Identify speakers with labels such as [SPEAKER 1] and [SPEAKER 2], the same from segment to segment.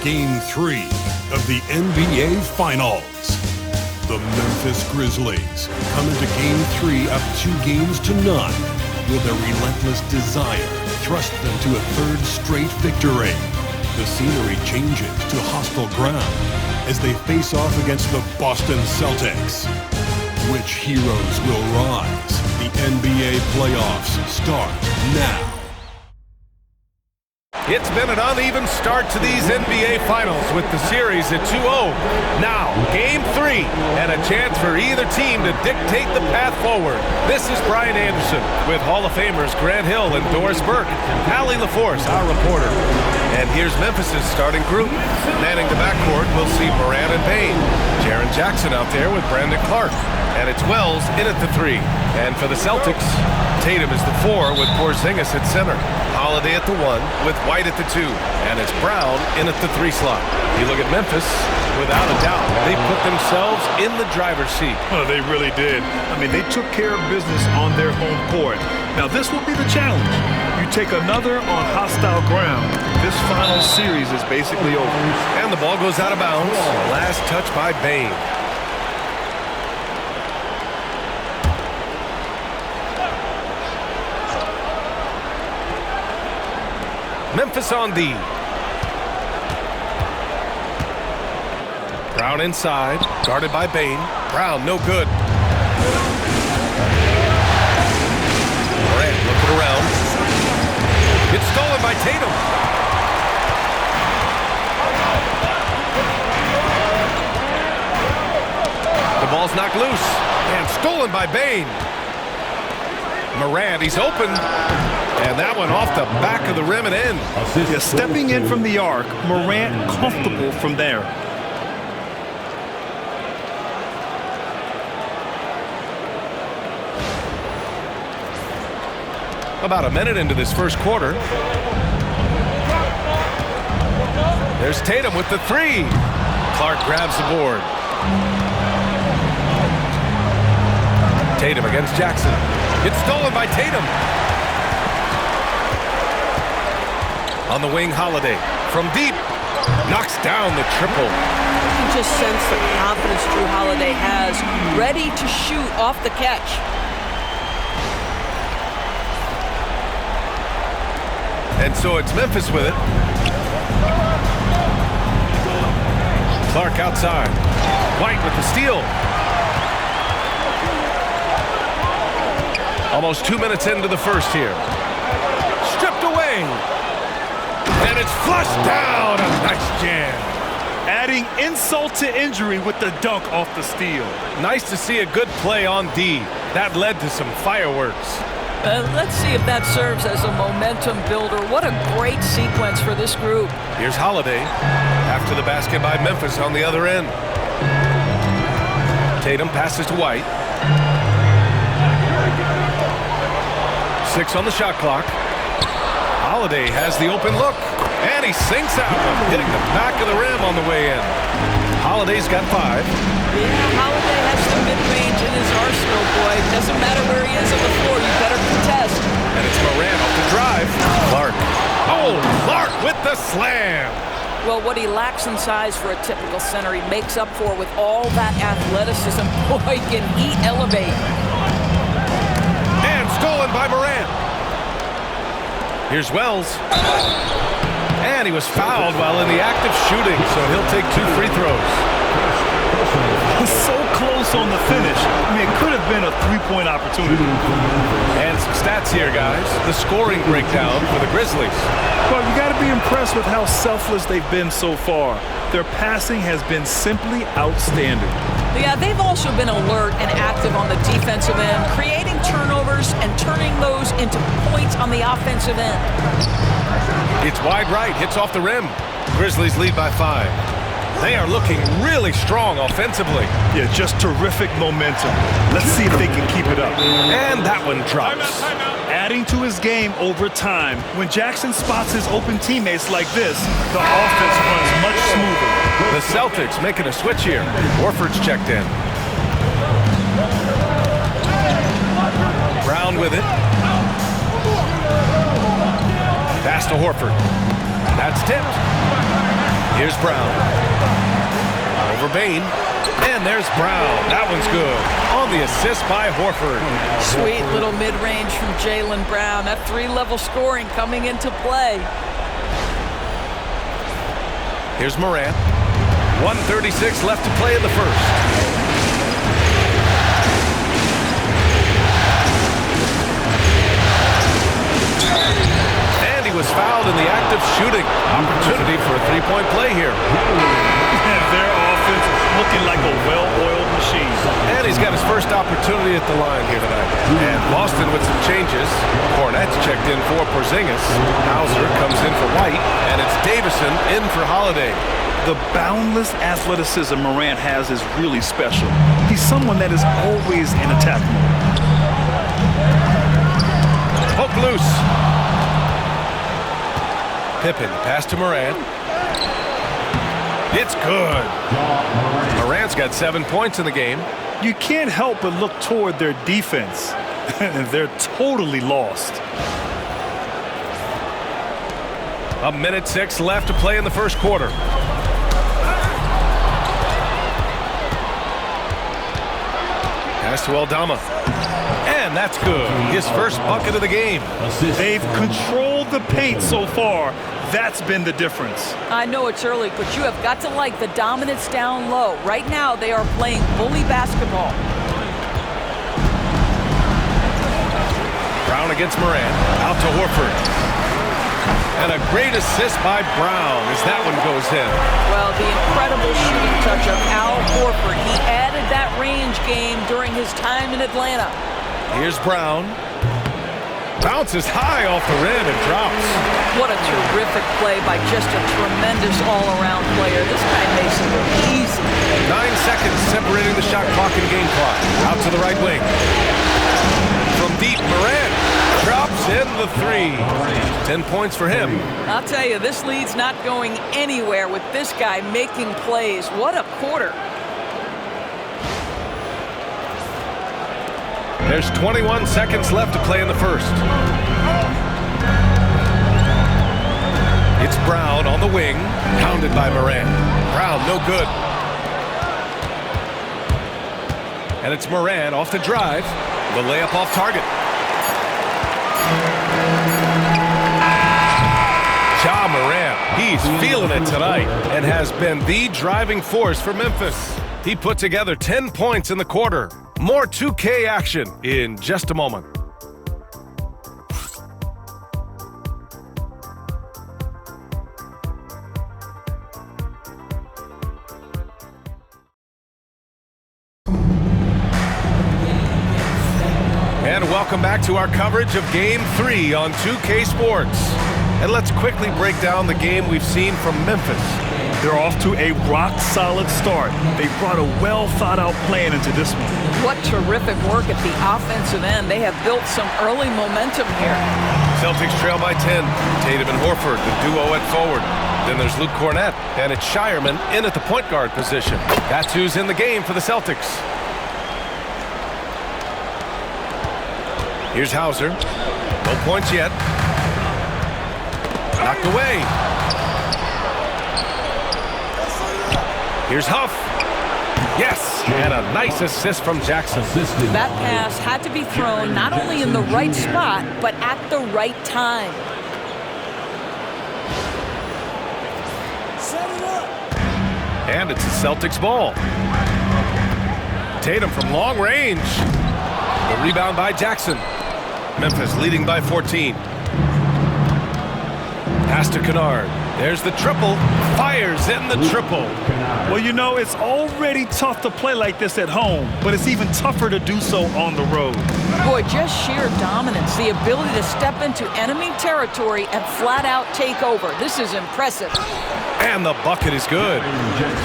[SPEAKER 1] Game 3 of the NBA Finals. The Memphis Grizzlies come into Game 3 up 2-0 with a relentless desire thrust them to a third straight victory. The scenery changes to hostile ground as they face off against the Boston Celtics. Which heroes will rise? The NBA playoffs start now.
[SPEAKER 2] It's been an uneven start to these NBA Finals with the series at 2-0. Now, Game 3, and a chance for either team to dictate the path forward. This is Brian Anderson with Hall of Famers Grant Hill and Doris Burke. Allie LaForce, our reporter. And here's Memphis's starting group. Manning the backcourt, we'll see Morant and Payne. Jaren Jackson out there with Brandon Clark. And it's Wells in at the 3. And for the Celtics, Tatum is the 4 with Porzingis at center. Holiday at the 1 with White at the 2. And it's Brown in at the 3 slot. You look at Memphis, without a doubt, they put themselves in the driver's seat.
[SPEAKER 3] Oh, they really did. I mean, they took care of business on their home court. Now, this will be the challenge. You take another on hostile ground, this final series is basically over.
[SPEAKER 2] And the ball goes out of bounds. Last touch by Bane. Memphis on D. Brown inside, guarded by Bane. Brown, no good. Morant looking around. It's stolen by Tatum. The ball's knocked loose and stolen by Bane. Morant, he's open. And that one off the back of the rim and in.
[SPEAKER 3] Yeah, stepping in from the arc, Morant comfortable from there.
[SPEAKER 2] About a minute into this first quarter. There's Tatum with the 3. Clark grabs the board. Tatum against Jackson. It's stolen by Tatum. On the wing, Holiday. From deep. Knocks down the triple.
[SPEAKER 4] You can just sense the confidence Drew Holiday has. Ready to shoot off the catch.
[SPEAKER 2] And so it's Memphis with it. Clark outside. White with the steal. Almost 2 minutes into the first here. Stripped away. And it's flushed down. A nice jam.
[SPEAKER 3] Adding insult to injury with the dunk off the steal.
[SPEAKER 2] Nice to see a good play on D. That led to some fireworks.
[SPEAKER 4] Let's see if that serves as a momentum builder. What a great sequence for this group.
[SPEAKER 2] Here's Holiday. After the basket by Memphis on the other end. Tatum passes to White. 6 on the shot clock. Holiday has the open look. And he sinks out, hitting the back of the rim on the way in. Holiday's got 5.
[SPEAKER 4] Yeah, Holiday has the mid-range in his arsenal, boy. Doesn't matter where he is on the floor, you better contest.
[SPEAKER 2] And it's Morant off the drive. Clark. Oh, Clark with the slam.
[SPEAKER 4] Well, what he lacks in size for a typical center, he makes up for with all that athleticism. Boy, can he elevate.
[SPEAKER 2] And stolen by Morant. Here's Wells. And he was fouled while in the act of shooting, so he'll take 2 free throws.
[SPEAKER 3] So close on the finish. I mean, it could have been a 3-point opportunity.
[SPEAKER 2] And some stats here, guys. The scoring breakdown for the Grizzlies.
[SPEAKER 3] Well, you got to be impressed with how selfless they've been so far. Their passing has been simply outstanding.
[SPEAKER 4] Yeah, they've also been alert and active on the defensive end, creating turnovers and turning those into points on the offensive end.
[SPEAKER 2] It's wide right, hits off the rim. Grizzlies lead by 5. They are looking really strong offensively.
[SPEAKER 3] Yeah, just terrific momentum. Let's see if they can keep it up.
[SPEAKER 2] And that one drops.
[SPEAKER 3] Adding to his game over time, when Jackson spots his open teammates like this, the offense runs much smoother.
[SPEAKER 2] The Celtics making a switch here. Horford's checked in. Brown with it. Pass to Horford. That's tipped. Here's Brown. Over Bain. And there's Brown. That one's good. On the assist by Horford.
[SPEAKER 4] Sweet little mid-range from J.Brown. That 3-level scoring coming into play.
[SPEAKER 2] Here's Morant. 1:36 left to play in the first. And he was fouled in the act of shooting. Opportunity for a three-point play here.
[SPEAKER 3] Their offense is looking like a well-oiled machine.
[SPEAKER 2] And he's got his first opportunity at the line here tonight. And Boston with some changes. Cornette's checked in for Porzingis. Hauser comes in for White. And it's Davison in for Holiday.
[SPEAKER 3] The boundless athleticism Morant has is really special. He's someone that is always in attack mode.
[SPEAKER 2] Hook loose. Pippen, pass to Morant. It's good. Morant's got 7 points in the game.
[SPEAKER 3] You can't help but look toward their defense. They're totally lost.
[SPEAKER 2] 1:06 left to play in the first quarter. Pass to Aldama. And that's good. His first bucket of the game.
[SPEAKER 3] They've controlled the paint so far. That's been the difference.
[SPEAKER 4] I know it's early, but you have got to like the dominance down low. Right now, they are playing bully basketball.
[SPEAKER 2] Brown against Morant. Out to Horford. And a great assist by Brown as that one goes in.
[SPEAKER 4] Well, the incredible shooting touch of Al Horford. He added that range game during his time in Atlanta.
[SPEAKER 2] Here's Brown. Bounces high off the rim and drops.
[SPEAKER 4] What a terrific play by just a tremendous all-around player. This guy makes it look easy.
[SPEAKER 2] 9 seconds separating the shot clock and game clock. Out to the right wing. From deep, Morant drops in the three. 10 points for him.
[SPEAKER 4] I'll tell you, this lead's not going anywhere with this guy making plays. What a quarter.
[SPEAKER 2] There's 21 seconds left to play in the first. It's Brown on the wing, pounded by Morant. Brown, no good. And it's Morant off the drive. The layup off target. Ja Morant, he's feeling it tonight and has been the driving force for Memphis. He put together 10 points in the quarter. More 2K action in just a moment. And welcome back to our coverage of Game 3 on 2K Sports. And let's quickly break down the game we've seen from Memphis.
[SPEAKER 3] They're off to a rock-solid start. They brought a well-thought-out plan into this one.
[SPEAKER 4] What terrific work at the offensive end. They have built some early momentum here.
[SPEAKER 2] Celtics trail by 10. Tatum and Horford, the duo at forward. Then there's Luke Cornett, and it's Shireman in at the point guard position. That's who's in the game for the Celtics. Here's Hauser. No points yet. Knocked away. Here's Huff. Yes, and a nice assist from Jackson.
[SPEAKER 4] That pass had to be thrown not only in the right spot, but at the right time.
[SPEAKER 5] Set it up.
[SPEAKER 2] And it's the Celtics ball. Tatum from long range. The rebound by Jackson. Memphis leading by 14. Pass to Kennard. There's the triple. Fires in the triple.
[SPEAKER 3] Well, you know, it's already tough to play like this at home, but it's even tougher to do so on the road.
[SPEAKER 4] Boy, just sheer dominance, the ability to step into enemy territory and flat out take over. This is impressive.
[SPEAKER 2] And the bucket is good.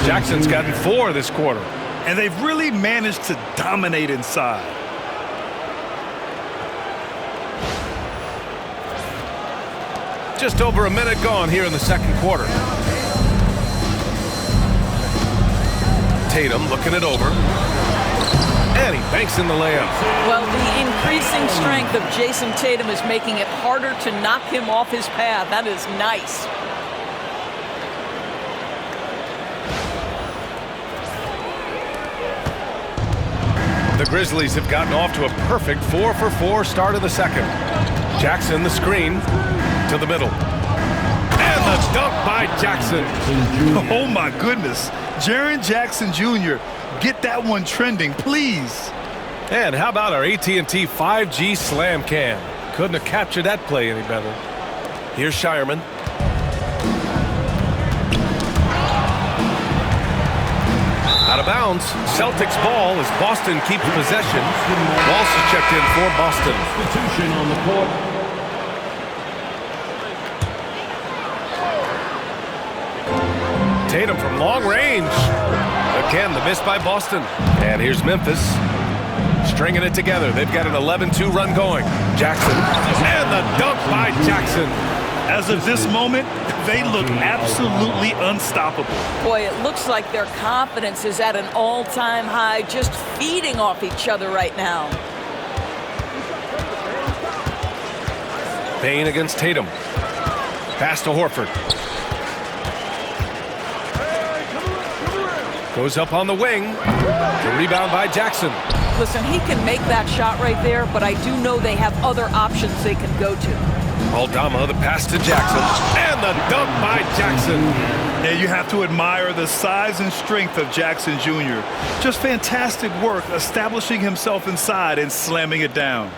[SPEAKER 2] Jackson's gotten 4 this quarter.
[SPEAKER 3] And they've really managed to dominate inside.
[SPEAKER 2] Just over a minute gone here in the second quarter. Tatum looking it over. And he banks in the layup.
[SPEAKER 4] Well, the increasing strength of Jason Tatum is making it harder to knock him off his path. That is nice.
[SPEAKER 2] The Grizzlies have gotten off to a perfect 4-for-4 start of the second. Jackson, the screen, to the middle. And the dunk by Jackson.
[SPEAKER 3] Oh, my goodness. Jaren Jackson Jr., get that one trending, please.
[SPEAKER 2] And how about our AT&T 5G Slam Cam? Couldn't have captured that play any better. Here's Shireman. Out of bounds. Celtics ball as Boston keeps possession. Walsh is checked in for Boston.
[SPEAKER 1] Substitution on the court.
[SPEAKER 2] Tatum from long range. Again, the miss by Boston. And here's Memphis. Stringing it together. They've got an 11-2 run going. Jackson. And the dunk by Jackson.
[SPEAKER 3] As of this moment, they look absolutely unstoppable.
[SPEAKER 4] Boy, it looks like their confidence is at an all-time high, just feeding off each other right now.
[SPEAKER 2] Payne against Tatum. Pass to Horford. Goes up on the wing. The rebound by Jackson.
[SPEAKER 4] Listen, he can make that shot right there, but I do know they have other options they can go to.
[SPEAKER 2] Aldama, the pass to Jackson. And the dunk by Jackson.
[SPEAKER 3] Yeah, you have to admire the size and strength of Jackson Jr. Just fantastic work establishing himself inside and slamming it down.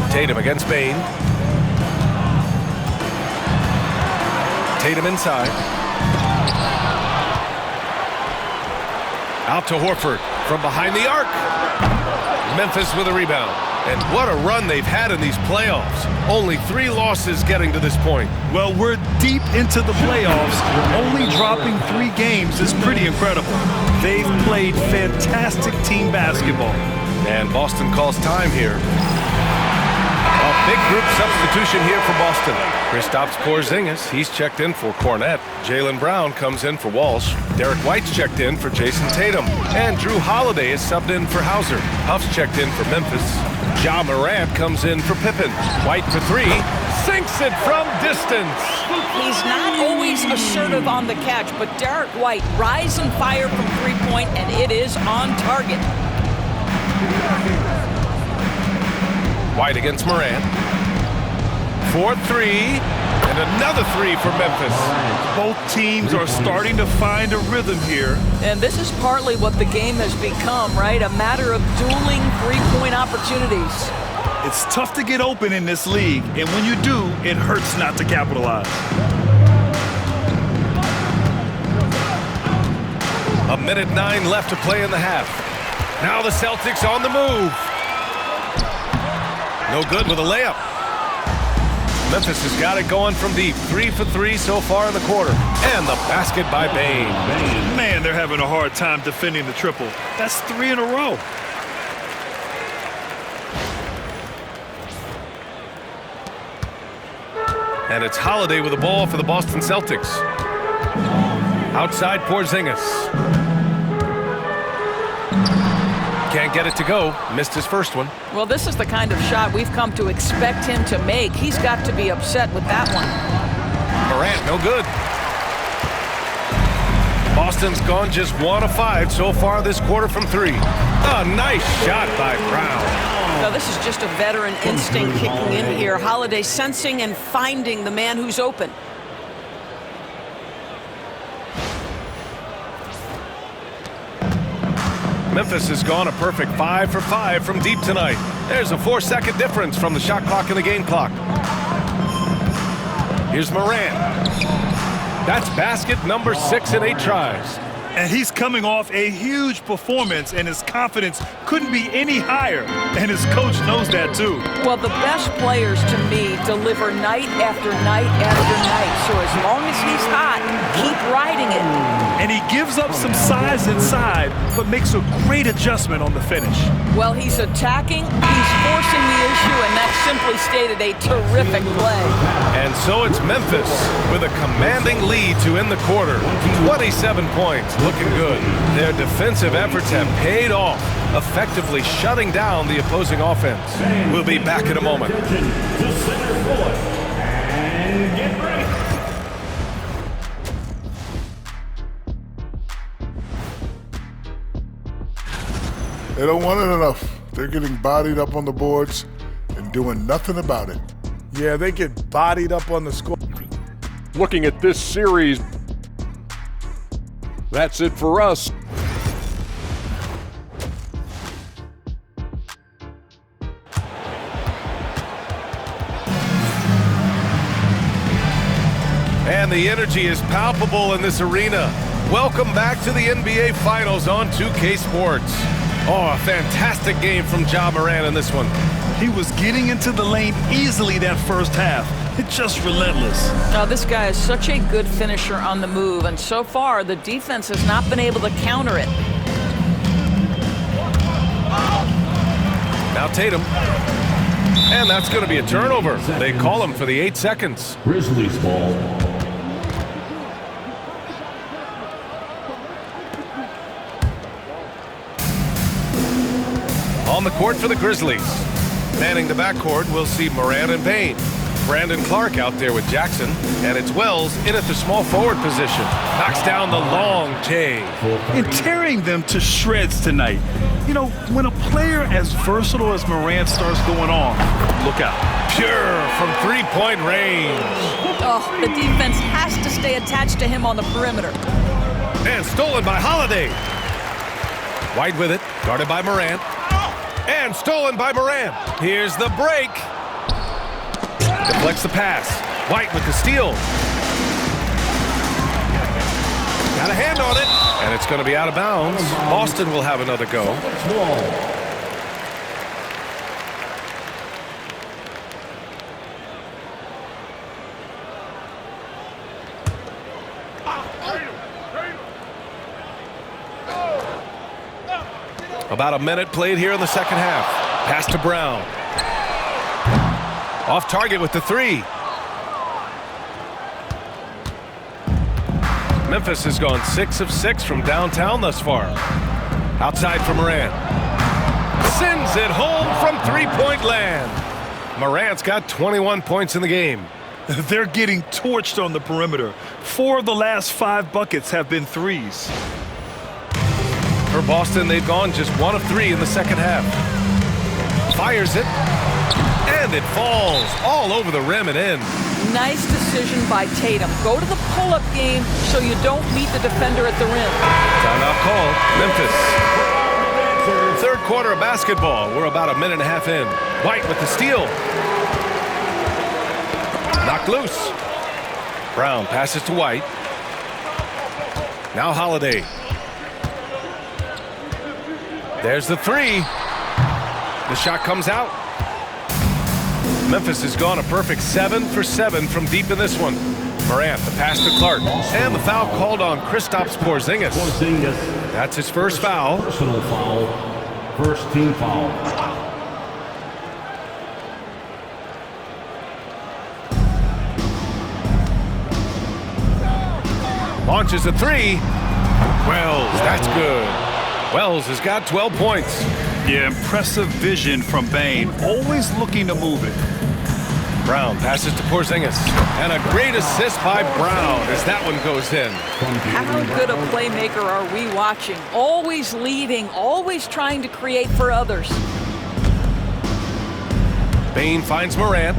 [SPEAKER 2] Tatum against Payne. Tatum inside. Out to Horford from behind the arc. Memphis with a rebound. And what a run they've had in these playoffs. Only 3 losses getting to this point.
[SPEAKER 3] Well, we're deep into the playoffs. Only dropping 3 games is pretty incredible. They've played fantastic team basketball.
[SPEAKER 2] And Boston calls time here. A big group substitution here for Boston. Kristaps Porzingis, he's checked in for Cornette. Jaylen Brown comes in for Walsh. Derek White's checked in for Jason Tatum. And Drew Holiday is subbed in for Hauser. Huff's checked in for Memphis. Ja Morant comes in for Pippen. White for 3. Sinks it from distance.
[SPEAKER 4] He's not always assertive on the catch, but Derek White rise and fire from three-point, and it is on target.
[SPEAKER 2] White against Morant. 4-3. And another 3 for Memphis.
[SPEAKER 3] Both teams are starting to find a rhythm here.
[SPEAKER 4] And this is partly what the game has become, right? A matter of dueling three-point opportunities.
[SPEAKER 3] It's tough to get open in this league, and when you do, it hurts not to capitalize.
[SPEAKER 2] A minute 9 left to play in the half. Now the Celtics on the move. No good with a layup. Memphis has got it going from deep. 3 for 3 so far in the quarter. And the basket by Payne.
[SPEAKER 3] Man, they're having a hard time defending the triple. That's 3 in a row.
[SPEAKER 2] And it's Holiday with the ball for the Boston Celtics. Outside Porzingis. Can't get it to go. Missed his first one.
[SPEAKER 4] Well, this is the kind of shot we've come to expect him to make. He's got to be upset with that one.
[SPEAKER 2] Morant, no good. Boston's gone just 1 of 5 so far this quarter from 3. A nice shot by Brown.
[SPEAKER 4] Now, this is just a veteran instinct kicking in here. Holiday sensing and finding the man who's open.
[SPEAKER 2] Memphis has gone a perfect 5 for 5 from deep tonight. There's a 4-second difference from the shot clock and the game clock. Here's Morant. That's basket number 6 in 8 tries.
[SPEAKER 3] And he's coming off a huge performance, and his confidence couldn't be any higher. And his coach knows that, too.
[SPEAKER 4] Well, the best players, to me, deliver night after night after night. So as long as he's hot, keep riding it.
[SPEAKER 3] And he gives up some size inside, but makes a great adjustment on the finish.
[SPEAKER 4] Well, he's attacking, he's forcing the issue, and that simply stated a terrific play.
[SPEAKER 2] And so it's Memphis with a commanding lead to end the quarter. 27 points, looking good. Their defensive efforts have paid off, effectively shutting down the opposing offense. We'll be back in a moment.
[SPEAKER 5] They don't want it enough. They're getting bodied up on the boards and doing nothing about it.
[SPEAKER 6] Yeah, they get bodied up on the score.
[SPEAKER 7] Looking at this series, that's it for us.
[SPEAKER 2] And the energy is palpable in this arena. Welcome back to the NBA Finals on 2K Sports. Oh, a fantastic game from Ja Morant in this one.
[SPEAKER 3] He was getting into the lane easily that first half. It's just relentless.
[SPEAKER 4] Now, this guy is such a good finisher on the move, and so far, the defense has not been able to counter it.
[SPEAKER 2] Now Tatum. And that's going to be a turnover. They call him for the 8 seconds.
[SPEAKER 8] Grizzlies ball.
[SPEAKER 2] On the court for the Grizzlies. Manning the backcourt, we'll see Morant and Payne. Brandon Clark out there with Jackson. And it's Wells in at the small forward position. Knocks down the long J.
[SPEAKER 3] And tearing them to shreds tonight. You know, when a player as versatile as Morant starts going on, look out.
[SPEAKER 2] Pure from three-point range.
[SPEAKER 4] Oh, the defense has to stay attached to him on the perimeter.
[SPEAKER 2] And stolen by Holiday. White with it, guarded by Morant. And stolen by Morant. Here's the break. Deflects the pass. White with the steal. Got a hand on it. And it's going to be out of bounds. Boston will have another go. About a minute played here in the second half. Pass to Brown. Off target with the three. Memphis has gone 6 of 6 from downtown thus far. Outside for Morant. Sends it home from three-point land. Morant's got 21 points in the game.
[SPEAKER 3] They're getting torched on the perimeter. 4 of the last 5 buckets have been threes.
[SPEAKER 2] For Boston, they've gone just 1 of 3 in the second half. Fires it. And it falls all over the rim and in.
[SPEAKER 4] Nice decision by Tatum. Go to the pull-up game so you don't meet the defender at the rim.
[SPEAKER 2] Timeout called. Memphis. Third quarter of basketball. We're about a minute and a half in. White with the steal. Knocked loose. Brown passes to White. Now Holiday. There's the three. The shot comes out. Memphis has gone a perfect 7 for 7 from deep in this one. Morant, the pass to Clark. And the foul called on Kristaps Porzingis. That's his first foul.
[SPEAKER 8] Personal foul. First team foul.
[SPEAKER 2] Launches a three. Wells, that's good. Wells has got 12 points.
[SPEAKER 3] Yeah, impressive vision from Bane. Always looking to move it.
[SPEAKER 2] Brown passes to Porzingis. And a great assist by Brown as that one goes in.
[SPEAKER 4] How good a playmaker are we watching? Always leading, always trying to create for others.
[SPEAKER 2] Bane finds Morant.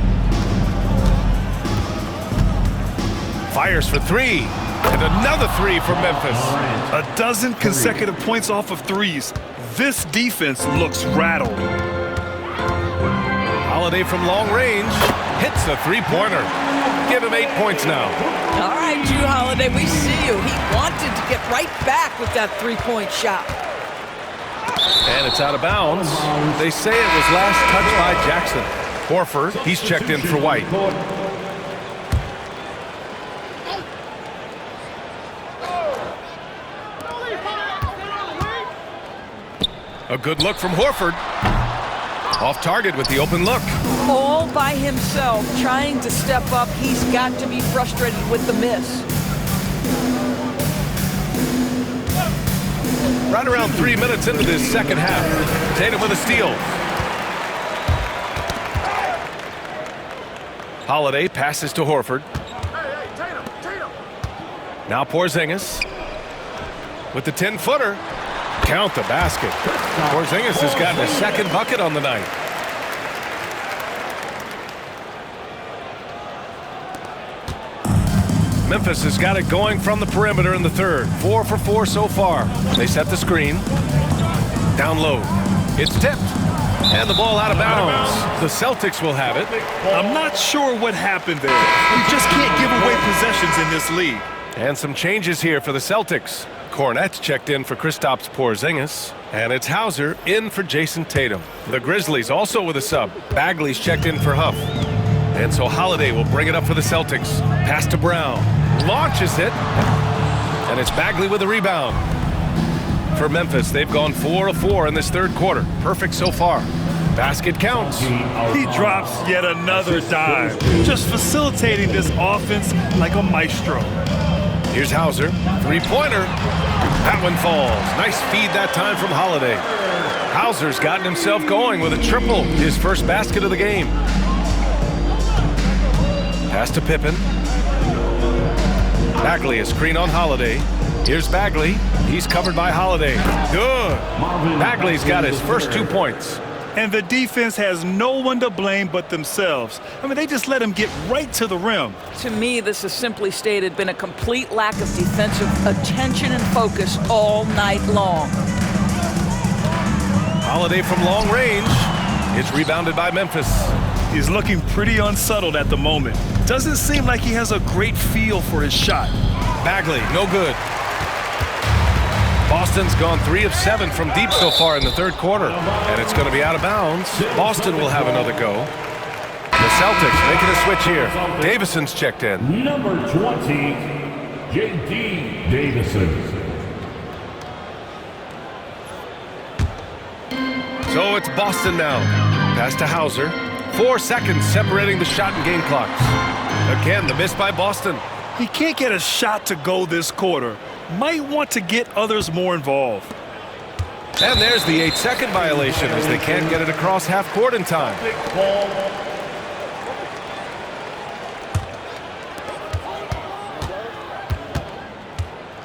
[SPEAKER 2] Fires for three. And another three for Memphis.
[SPEAKER 3] A dozen consecutive points off of threes. This defense looks rattled.
[SPEAKER 2] Holiday from long range hits the three-pointer. Give him 8 points now.
[SPEAKER 4] All right, Drew Holiday, we see you. He wanted to get right back with that three-point shot.
[SPEAKER 2] And it's out of bounds. They say it was last touched by Jackson. Horford, he's checked in for White. A good look from Horford. Off target with the open look.
[SPEAKER 4] All by himself, trying to step up. He's got to be frustrated with the miss.
[SPEAKER 2] Right around 3 minutes into this second half. Tatum with a steal. Holiday passes to Horford. Now Porzingis with the 10-footer. count the basket. Porzingis has gotten a second bucket on the night. Memphis has got it going from the perimeter in the third. 4 for 4 so far. They set the screen. Down low. It's tipped. And the ball out of bounds. The Celtics will have it.
[SPEAKER 3] I'm not sure what happened there. We just can't give away possessions in this league.
[SPEAKER 2] And some changes here for the Celtics. Cornette checked in for Kristaps Porzingis. And it's Hauser in for Jason Tatum. The Grizzlies also with a sub. Bagley's checked in for Huff. And so Holiday will bring it up for the Celtics. Pass to Brown. Launches it. And it's Bagley with a rebound. For Memphis, they've gone 4 of 4 in this third quarter. Perfect so far. Basket counts.
[SPEAKER 3] He drops yet another dive. Just facilitating this offense like a maestro.
[SPEAKER 2] Here's Hauser. Three-pointer. That one falls. Nice feed that time from Holiday. Hauser's gotten himself going with a triple. His first basket of the game. Pass to Pippen. Bagley, a screen on Holiday. Here's Bagley. He's covered by Holiday. Good. Bagley's got his first 2 points.
[SPEAKER 3] And the defense has no one to blame but themselves. I mean, they just let him get right to the rim.
[SPEAKER 4] To me, this has simply stated been a complete lack of defensive attention and focus all night long.
[SPEAKER 2] Holiday from long range. It's rebounded by Memphis.
[SPEAKER 3] He's looking pretty unsettled at the moment. Doesn't seem like he has a great feel for his shot.
[SPEAKER 2] Bagley, no good. Boston's gone 3 of 7 from deep so far in the third quarter. And it's going to be out of bounds. Boston will have another go. The Celtics making a switch here. Davison's checked in.
[SPEAKER 8] Number 20, J.D. Davison.
[SPEAKER 2] So it's Boston now. Pass to Hauser. 4 seconds separating the shot and game clocks. Again, the miss by Boston.
[SPEAKER 3] He can't get a shot to go this quarter. Might want to get others more involved.
[SPEAKER 2] And there's the 8-second violation as they can't get it across half court in time.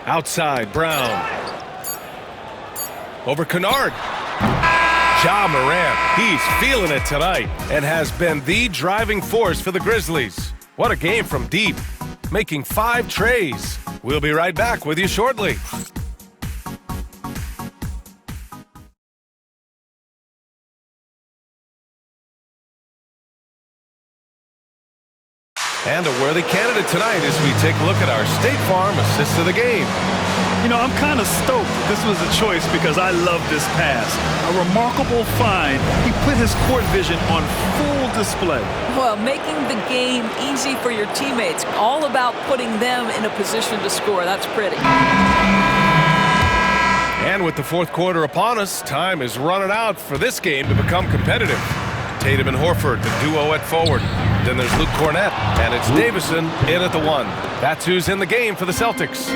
[SPEAKER 2] Outside, Brown. Over Kennard. Morant, he's feeling it tonight and has been the driving force for the Grizzlies. What a game from deep, making 5 trays. We'll be right back with you shortly. And a worthy candidate tonight as we take a look at our State Farm assist of the game.
[SPEAKER 3] You know, I'm kind of stoked this was a choice because I love this pass. A remarkable find. He put his court vision on full display.
[SPEAKER 4] Well, making the game easy for your teammates. All about putting them in a position to score. That's pretty.
[SPEAKER 2] And with the fourth quarter upon us, time is running out for this game to become competitive. Tatum and Horford, the duo at forward. Then there's Luke Cornette, and it's Davison in at the 1. That's who's in the game for the Celtics.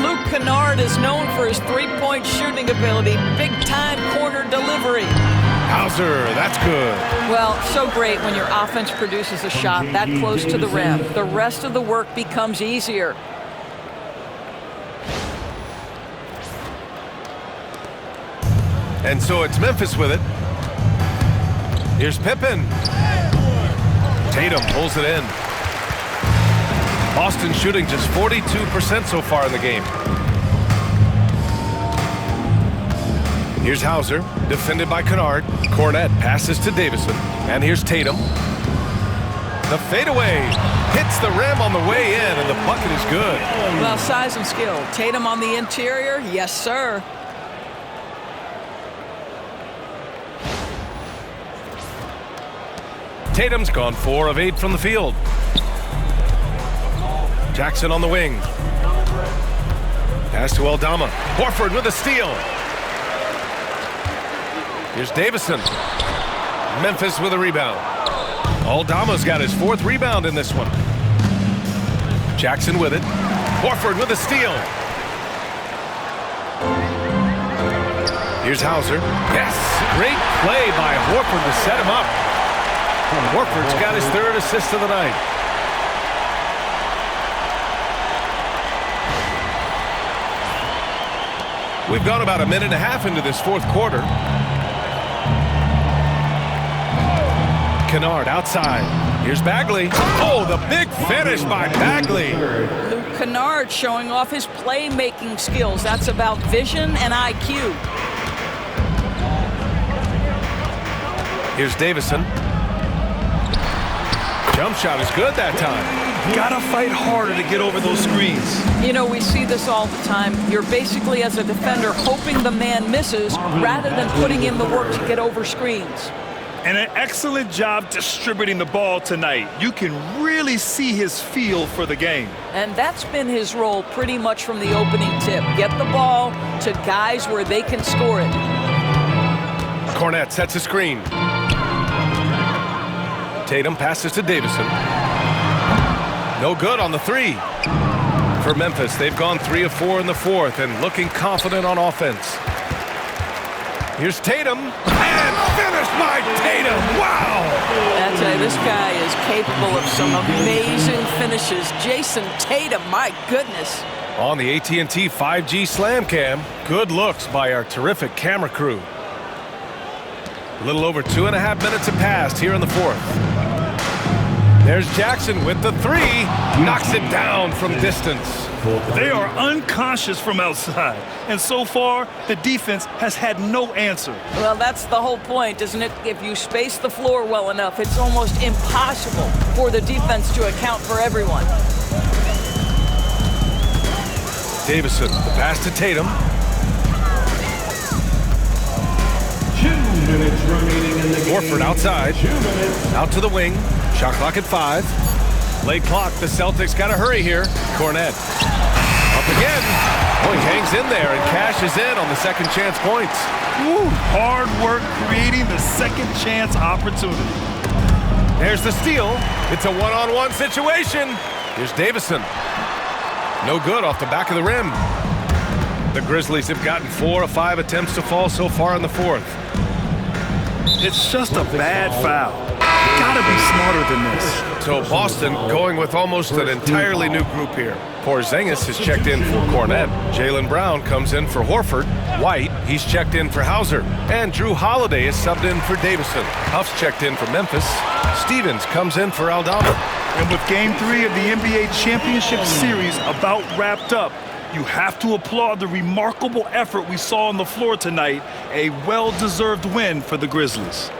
[SPEAKER 4] Luke Kennard is known for his three-point shooting ability, big-time corner delivery.
[SPEAKER 2] Hauser, that's good.
[SPEAKER 4] Well, so great when your offense produces a shot that close to the rim. The rest of the work becomes easier.
[SPEAKER 2] And so it's Memphis with it. Here's Pippen. Tatum pulls it in. Boston shooting just 42% so far in the game. Here's Hauser, defended by Kennard. Cornette passes to Davison. And here's Tatum. The fadeaway hits the rim on the way in, and the bucket is good.
[SPEAKER 4] Well, size and skill. Tatum on the interior, yes, sir.
[SPEAKER 2] Tatum's gone 4 of 8 from the field. Jackson on the wing. Pass to Aldama. Horford with a steal. Here's Davison. Memphis with a rebound. Aldama's got his 4th rebound in this one. Jackson with it. Horford with a steal. Here's Hauser. Yes! Great play by Horford to set him up. Horford's got his 3rd assist of the night. We've gone about a minute and a half into this fourth quarter. Kennard outside. Here's Bagley. Oh, the big finish by Bagley.
[SPEAKER 4] Luke Kennard showing off his playmaking skills. That's about vision and IQ.
[SPEAKER 2] Here's Davison. Jump shot is good that time.
[SPEAKER 3] Gotta fight harder to get over those screens.
[SPEAKER 4] You know, we see this all the time. You're basically, as a defender, hoping the man misses rather than putting in the work to get over screens.
[SPEAKER 3] And an excellent job distributing the ball tonight. You can really see his feel for the game.
[SPEAKER 4] And that's been his role pretty much from the opening tip. Get the ball to guys where they can score it.
[SPEAKER 2] Cornette sets a screen. Tatum passes to Davison. No good on the three. For Memphis, they've gone 3 of 4 in the fourth and looking confident on offense. Here's Tatum, and finished by Tatum. Wow!
[SPEAKER 4] I tell you, this guy is capable of some amazing finishes. Jason Tatum, my goodness.
[SPEAKER 2] On the AT&T 5G Slam Cam, good looks by our terrific camera crew. A little over 2.5 minutes have passed here in the fourth. There's Jackson with the three. Knocks it down from distance.
[SPEAKER 3] They are unconscious from outside. And so far, the defense has had no answer.
[SPEAKER 4] Well, that's the whole point, isn't it? If you space the floor well enough, it's almost impossible for the defense to account for everyone.
[SPEAKER 2] Davison, the pass to Tatum.
[SPEAKER 8] 2 minutes remaining in the game.
[SPEAKER 2] Horford outside.
[SPEAKER 8] 2 minutes.
[SPEAKER 2] Out to the wing. Shot clock at 5. Late clock. The Celtics got to hurry here. Cornette. Up again. Oh, he hangs in there and cashes in on the second chance points.
[SPEAKER 3] Woo, hard work creating the second chance opportunity.
[SPEAKER 2] There's the steal. It's a one-on-one situation. Here's Davison. No good off the back of the rim. The Grizzlies have gotten 4 of 5 attempts to fall so far in the fourth.
[SPEAKER 3] It's just a bad foul. Gotta be smarter than this.
[SPEAKER 2] So Boston going with almost an entirely new group here. Porzingis has checked in for Cornette. J.Brown comes in for Horford. White, he's checked in for Hauser. And Drew Holiday is subbed in for Davison. Huff's checked in for Memphis. Stevens comes in for Aldama.
[SPEAKER 3] And with Game 3 of the NBA Championship Series about wrapped up, you have to applaud the remarkable effort we saw on the floor tonight. A well-deserved win for the Grizzlies.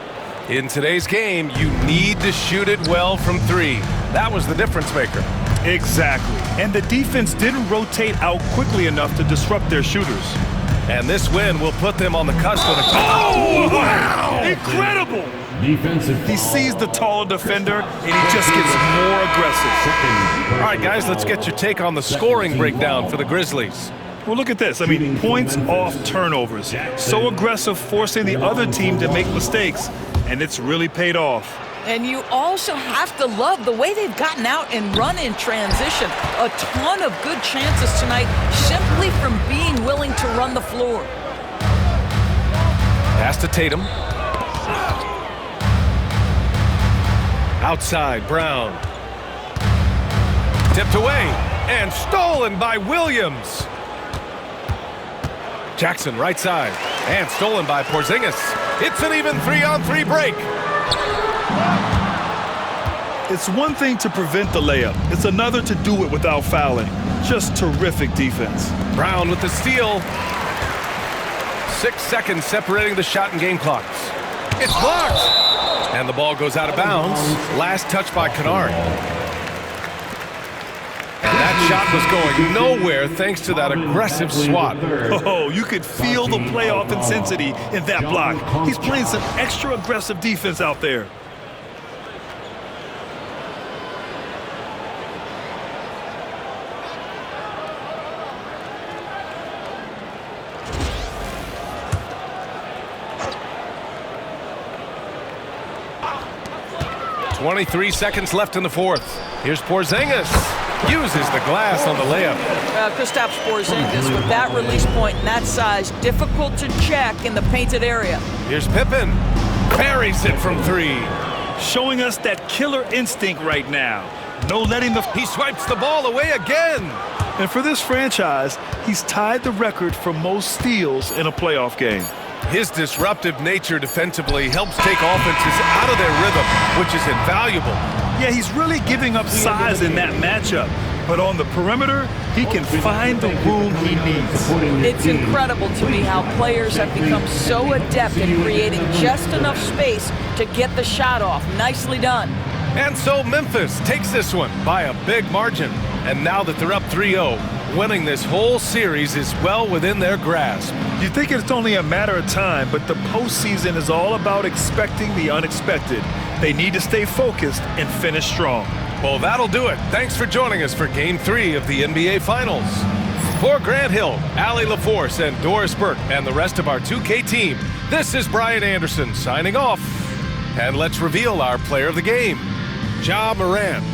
[SPEAKER 2] In today's game, you need to shoot it well from 3. That was the difference maker.
[SPEAKER 3] Exactly. And the defense didn't rotate out quickly enough to disrupt their shooters.
[SPEAKER 2] And this win will put them on the cusp of the...
[SPEAKER 3] Oh, wow! Incredible!
[SPEAKER 8] Defensive.
[SPEAKER 3] He sees the taller defender, and he just gets more aggressive.
[SPEAKER 2] All right, guys, let's get your take on the scoring breakdown for the Grizzlies.
[SPEAKER 3] Well, look at this. I mean, points off turnovers. So aggressive, forcing the other team to make mistakes, and it's really paid off.
[SPEAKER 4] And you also have to love the way they've gotten out and run in transition. A ton of good chances tonight simply from being willing to run the floor.
[SPEAKER 2] Pass to Tatum. Outside, Brown. Tipped away and stolen by Williams. Jackson, right side, and stolen by Porzingis. It's an even 3-on-3 break.
[SPEAKER 3] It's one thing to prevent the layup. It's another to do it without fouling. Just terrific defense.
[SPEAKER 2] Brown with the steal. 6 seconds separating the shot and game clocks. It's blocked. And the ball goes out of bounds. Last touch by Kennard. And that shot was going nowhere thanks to that aggressive swat.
[SPEAKER 3] Oh, you could feel the playoff intensity in that block. He's playing some extra aggressive defense out there.
[SPEAKER 2] .23 seconds left in the fourth. Here's Porzingis. Uses the glass on the layup.
[SPEAKER 4] Kristaps Porzingis with that release point and that size, difficult to check in the painted area.
[SPEAKER 2] Here's Pippen. Buries it from 3.
[SPEAKER 3] Showing us that killer instinct right now. No letting the...
[SPEAKER 2] He swipes the ball away again.
[SPEAKER 3] And for this franchise, he's tied the record for most steals in a playoff game.
[SPEAKER 2] His disruptive nature defensively helps take offenses out of their rhythm, which is invaluable.
[SPEAKER 3] Yeah, he's really giving up size in that matchup. But on the perimeter, he can find the room he needs.
[SPEAKER 4] It's incredible to me how players have become so adept at creating just enough space to get the shot off. Nicely done.
[SPEAKER 2] And so Memphis takes this one by a big margin. And now that they're up 3-0, winning this whole series is well within their grasp.
[SPEAKER 3] You think it's only a matter of time, but the postseason is all about expecting the unexpected. They need to stay focused and finish strong.
[SPEAKER 2] Well, that'll do it. Thanks for joining us for Game 3 of the NBA Finals. For Grant Hill, Allie LaForce, and Doris Burke, and the rest of our 2K team, this is Brian Anderson signing off. And let's reveal our player of the game, Ja Morant.